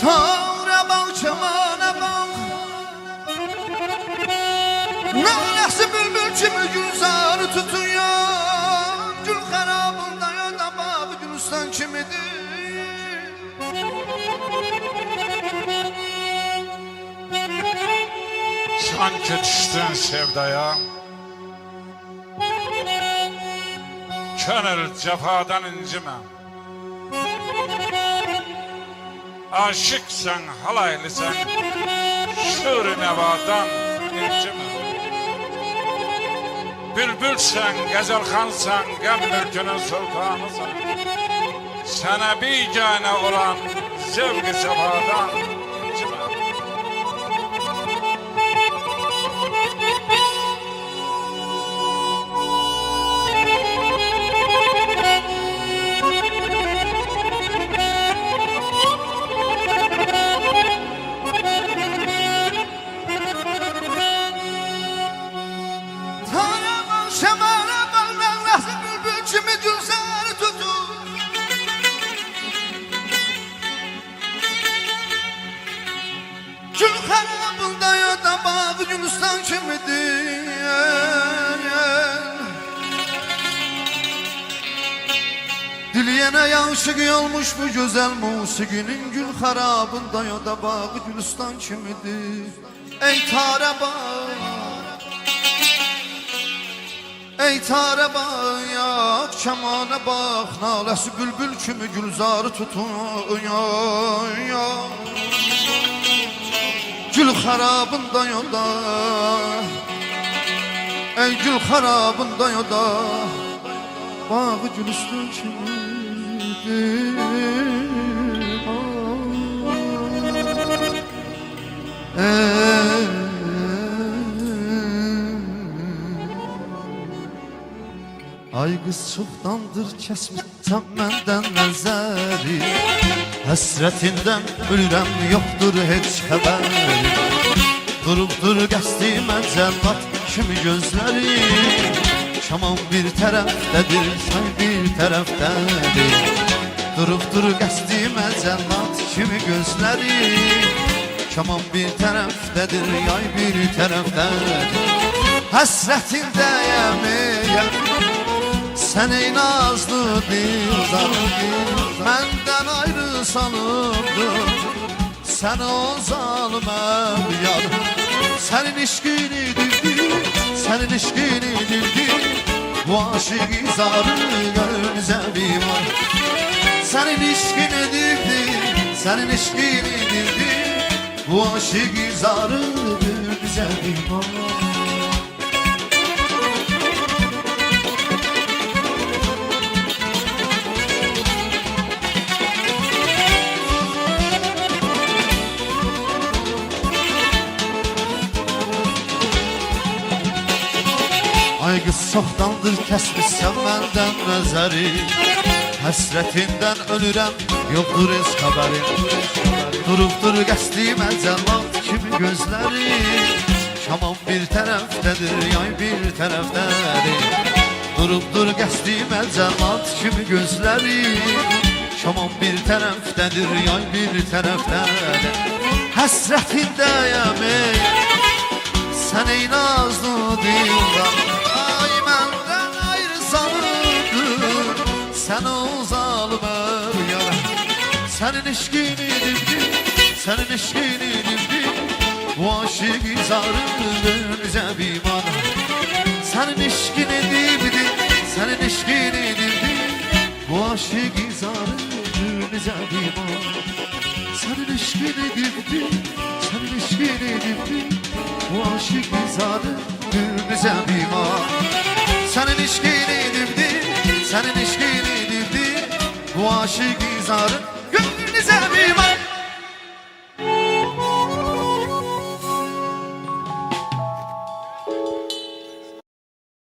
Tavra bak çamana bak, nalesi bülbül kimi gülzarı tutuyor. Gül harabında ya da babı Gülistan kimidir. Sanki düştün sevdaya, könül cefadan incime. Aşıksan, halaylısan, şuur-i nevadan incime. Bülbülsen, gazelxansan, gam mülkünün sultanısan. Sana bigane olan zevk-i sefadan incime. Gül harabında ya da babı Gülistan kimidir. Diliyene yanşık olmuş bu güzel musikinin. Gül harabında ya da babı Gülistan kimidir. Ey tare bak, ey tare bak, yak çamana bak, nalesi bülbül kimi gülzarı tutuyor. Gül harabında yolda, ey gül harabında yolda, bağı Gülistan kimidir. Ay kız çoktandır kesmişsen menden nəzəri, həsrətindən ölürəm, yoxdur heç xəbəri. Durubdur qəsdimə cəllat kimi gözləri, kaman bir tərəfdədir, say bir tərəfdədir. Durubdur qəsdimə cəllat kimi gözləri, kaman bir tərəfdədir, yay bir tərəfdədir. Həsrətindəyəm sen ey nazlı dilzar, məndən ayrı sanımdır. Sen o zaliməm yar, senin işkini dildi, senin işkini dildi. Bu aşık izarı gönlümüze bir var. Senin işkini dildi, senin işkini dildi. Bu aşık izarı gönlümüze bir var. Ay kız çoxdandır kəsmişsən məndən nəzəri, həsrətindən ölürəm, yoxdur heç xəbərim. Durubdur qəsdimə cəllat kimi gözləri, kaman bir tərəfdədir, yay bir tərəfdədir. Durubdur qəsdimə cəllat kimi gözləri, kaman bir tərəfdədir, yay bir tərəfdədir. Həsrətindəyəm ey, sən ey nazlı dildan, sen o zalimem yara. Senin işkini dildi, senin işkini dildi. Bu aşık izarı gönlümüze bir mana. Senin işkini dildi, senin işkini dildi. Bu aşık izarı gönlümüze bir mana. Senin işkini dildi, senin işkini dildi. Bu aşık izarı gönlümüze bir mana. Senin işkini dildi, senin işkini dildi. Bu aşık izarı gönlünüze bir bak.